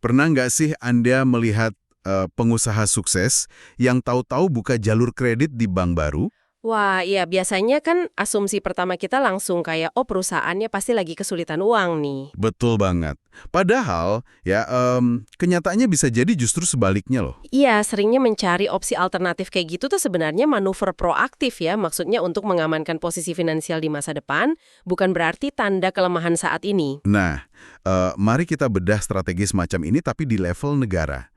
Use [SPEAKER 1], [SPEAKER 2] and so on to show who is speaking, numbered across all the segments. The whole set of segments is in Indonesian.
[SPEAKER 1] Pernah nggak sih Anda melihat pengusaha sukses yang tahu-tahu buka jalur kredit di bank baru?
[SPEAKER 2] Wah, iya biasanya kan asumsi pertama kita langsung kayak, oh perusahaannya pasti lagi kesulitan uang nih.
[SPEAKER 1] Betul banget. Padahal, ya, kenyataannya bisa jadi justru sebaliknya loh.
[SPEAKER 2] Iya, seringnya mencari opsi alternatif kayak gitu tuh sebenarnya manuver proaktif ya, maksudnya untuk mengamankan posisi finansial di masa depan, bukan berarti tanda kelemahan saat ini.
[SPEAKER 1] Nah, mari kita bedah strategi semacam ini tapi di level negara.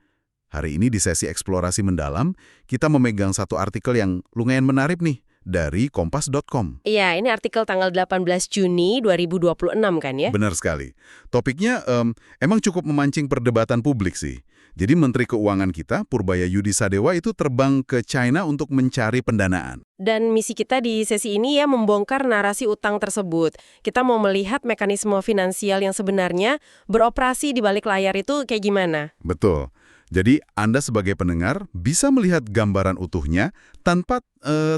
[SPEAKER 1] Hari ini di sesi eksplorasi mendalam, kita memegang satu artikel yang lumayan menarik nih, dari kompas.com.
[SPEAKER 2] Iya, ini artikel tanggal 18 Juni 2026 kan ya?
[SPEAKER 1] Benar sekali. Topiknya emang cukup memancing perdebatan publik sih. Jadi Menteri Keuangan kita, Purbaya Yudi Sadewa itu terbang ke China untuk mencari pendanaan.
[SPEAKER 2] Dan misi kita di sesi ini ya membongkar narasi utang tersebut. Kita mau melihat mekanisme finansial yang sebenarnya beroperasi di balik layar itu kayak gimana.
[SPEAKER 1] Betul. Jadi Anda sebagai pendengar bisa melihat gambaran utuhnya tanpa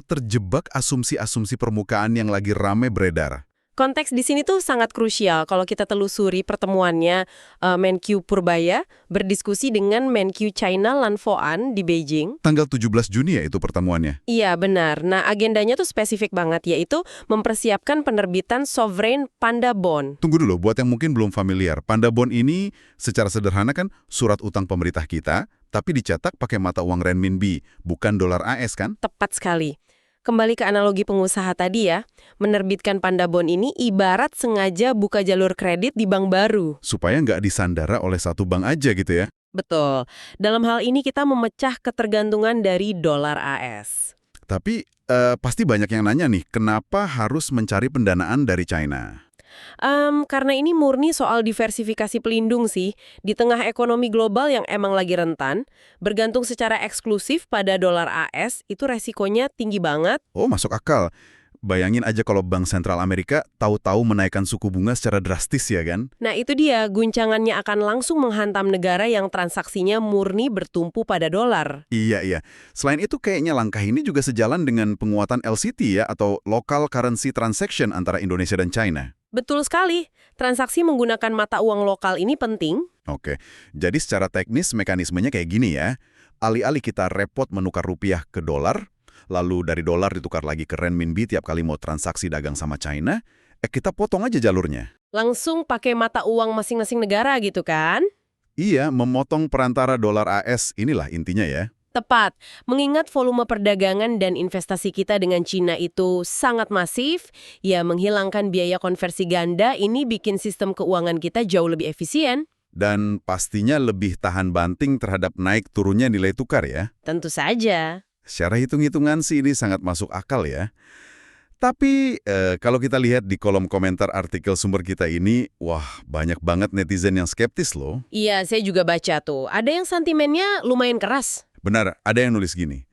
[SPEAKER 1] terjebak asumsi-asumsi permukaan yang lagi rame beredar.
[SPEAKER 2] Konteks di sini tuh sangat krusial kalau kita telusuri pertemuannya Menkyu Purbaya berdiskusi dengan Menkyu China Lan Foan di Beijing.
[SPEAKER 1] Tanggal 17 Juni ya itu pertemuannya.
[SPEAKER 2] Iya, benar. Nah, agendanya tuh spesifik banget, yaitu mempersiapkan penerbitan Sovereign Panda Bond.
[SPEAKER 1] Tunggu dulu, buat yang mungkin belum familiar. Panda Bond ini secara sederhana kan surat utang pemerintah kita, tapi dicetak pakai mata uang renminbi, bukan dolar AS kan?
[SPEAKER 2] Tepat sekali. Kembali ke analogi pengusaha tadi ya, menerbitkan Panda Bond ini ibarat sengaja buka jalur kredit di bank baru.
[SPEAKER 1] Supaya nggak disandara oleh satu bank aja gitu ya.
[SPEAKER 2] Betul. Dalam hal ini kita memecah ketergantungan dari dolar AS.
[SPEAKER 1] Tapi pasti banyak yang nanya nih, kenapa harus mencari pendanaan dari China?
[SPEAKER 2] Karena ini murni soal diversifikasi pelindung sih. Di tengah ekonomi global yang emang lagi rentan, bergantung secara eksklusif pada dolar AS itu resikonya tinggi banget.
[SPEAKER 1] Oh, masuk akal. Bayangin aja kalau Bank Sentral Amerika tahu-tahu menaikkan suku bunga secara drastis ya kan?
[SPEAKER 2] Nah itu dia, guncangannya akan langsung menghantam negara yang transaksinya murni bertumpu pada dolar.
[SPEAKER 1] Iya, iya. Selain itu kayaknya langkah ini juga sejalan dengan penguatan LCT ya, atau Local Currency Transaction antara Indonesia dan China.
[SPEAKER 2] Betul sekali, transaksi menggunakan mata uang lokal ini penting.
[SPEAKER 1] Oke, jadi secara teknis mekanismenya kayak gini ya. Alih-alih kita repot menukar rupiah ke dolar, lalu dari dolar ditukar lagi ke renminbi tiap kali mau transaksi dagang sama China, kita potong aja jalurnya.
[SPEAKER 2] Langsung pakai mata uang masing-masing negara gitu kan?
[SPEAKER 1] Iya, memotong perantara dolar AS, inilah intinya ya.
[SPEAKER 2] Tepat, mengingat volume perdagangan dan investasi kita dengan Cina itu sangat masif, ya menghilangkan biaya konversi ganda ini bikin sistem keuangan kita jauh lebih efisien.
[SPEAKER 1] Dan pastinya lebih tahan banting terhadap naik turunnya nilai tukar ya.
[SPEAKER 2] Tentu saja.
[SPEAKER 1] Secara hitung-hitungan sih ini sangat masuk akal ya. Tapi kalau kita lihat di kolom komentar artikel sumber kita ini, wah banyak banget netizen yang skeptis loh.
[SPEAKER 2] Iya, saya juga baca tuh. Ada yang sentimennya lumayan keras.
[SPEAKER 1] Benar, ada yang nulis gini.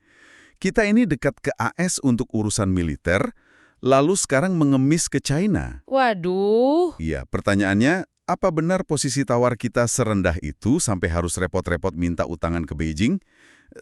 [SPEAKER 1] Kita ini dekat ke AS untuk urusan militer, lalu sekarang mengemis ke China.
[SPEAKER 2] Waduh.
[SPEAKER 1] Iya, pertanyaannya, apa benar posisi tawar kita serendah itu sampai harus repot-repot minta utangan ke Beijing?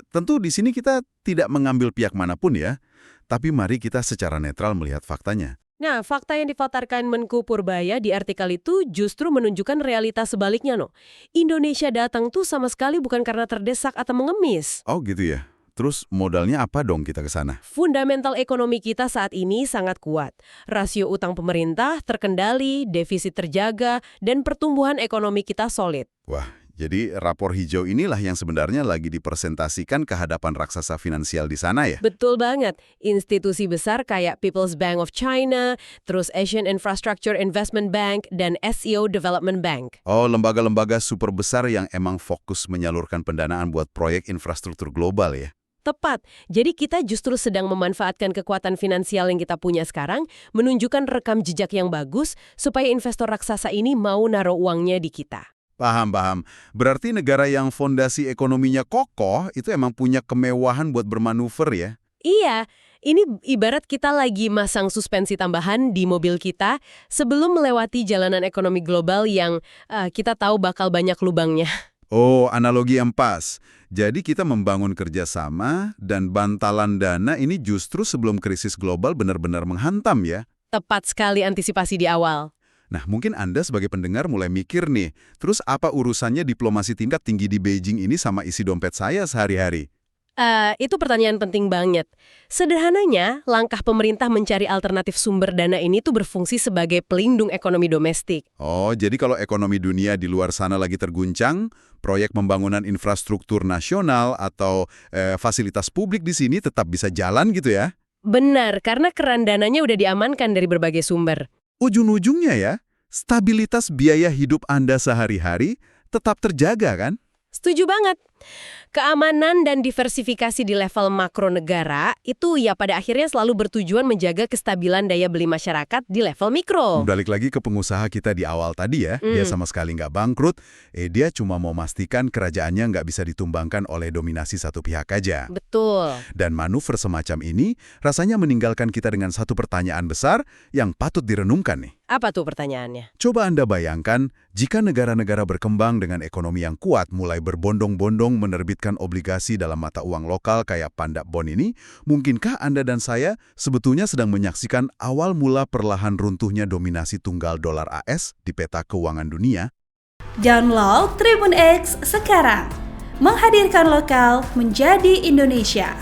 [SPEAKER 1] Tentu di sini kita tidak mengambil pihak manapun ya, tapi mari kita secara netral melihat faktanya.
[SPEAKER 2] Nah, fakta yang difatarkan Menku Purbaya di artikel itu justru menunjukkan realitas sebaliknya, no. Indonesia datang tuh sama sekali bukan karena terdesak atau mengemis.
[SPEAKER 1] Oh gitu ya. Terus modalnya apa dong kita ke sana?
[SPEAKER 2] Fundamental ekonomi kita saat ini sangat kuat. Rasio utang pemerintah terkendali, defisit terjaga, dan pertumbuhan ekonomi kita solid.
[SPEAKER 1] Wah, jadi rapor hijau inilah yang sebenarnya lagi dipresentasikan ke hadapan raksasa finansial di sana ya?
[SPEAKER 2] Betul banget. Institusi besar kayak People's Bank of China, terus Asian Infrastructure Investment Bank, dan SEO Development Bank.
[SPEAKER 1] Oh, lembaga-lembaga super besar yang emang fokus menyalurkan pendanaan buat proyek infrastruktur global ya?
[SPEAKER 2] Tepat. Jadi kita justru sedang memanfaatkan kekuatan finansial yang kita punya sekarang, menunjukkan rekam jejak yang bagus supaya investor raksasa ini mau naruh uangnya di kita.
[SPEAKER 1] Paham. Berarti negara yang fondasi ekonominya kokoh itu emang punya kemewahan buat bermanuver ya?
[SPEAKER 2] Iya, ini ibarat kita lagi masang suspensi tambahan di mobil kita sebelum melewati jalanan ekonomi global yang kita tahu bakal banyak lubangnya.
[SPEAKER 1] Oh, analogi yang pas. Jadi kita membangun kerjasama dan bantalan dana ini justru sebelum krisis global benar-benar menghantam ya?
[SPEAKER 2] Tepat sekali antisipasi di awal.
[SPEAKER 1] Nah, mungkin Anda sebagai pendengar mulai mikir nih, terus apa urusannya diplomasi tingkat tinggi di Beijing ini sama isi dompet saya sehari-hari?
[SPEAKER 2] Itu pertanyaan penting banget. Sederhananya, langkah pemerintah mencari alternatif sumber dana ini tuh berfungsi sebagai pelindung ekonomi domestik.
[SPEAKER 1] Oh, jadi kalau ekonomi dunia di luar sana lagi terguncang, proyek pembangunan infrastruktur nasional atau fasilitas publik di sini tetap bisa jalan gitu ya?
[SPEAKER 2] Benar, karena keran dananya udah diamankan dari berbagai sumber.
[SPEAKER 1] Ujung-ujungnya ya, stabilitas biaya hidup Anda sehari-hari tetap terjaga kan?
[SPEAKER 2] Setuju banget. Keamanan dan diversifikasi di level makro negara itu ya pada akhirnya selalu bertujuan menjaga kestabilan daya beli masyarakat di level mikro.
[SPEAKER 1] Balik lagi ke pengusaha kita di awal tadi ya, dia sama sekali nggak bangkrut, dia cuma mau memastikan kerajaannya nggak bisa ditumbangkan oleh dominasi satu pihak aja.
[SPEAKER 2] Betul.
[SPEAKER 1] Dan manuver semacam ini rasanya meninggalkan kita dengan satu pertanyaan besar yang patut direnungkan nih.
[SPEAKER 2] Apa tuh pertanyaannya?
[SPEAKER 1] Coba Anda bayangkan, jika negara-negara berkembang dengan ekonomi yang kuat mulai berbondong-bondong menerbitkan obligasi dalam mata uang lokal kayak Panda Bond ini, mungkinkah Anda dan saya sebetulnya sedang menyaksikan awal mula perlahan runtuhnya dominasi tunggal dolar AS di peta keuangan dunia?
[SPEAKER 3] Download Tribun X sekarang. Menghadirkan lokal menjadi Indonesia.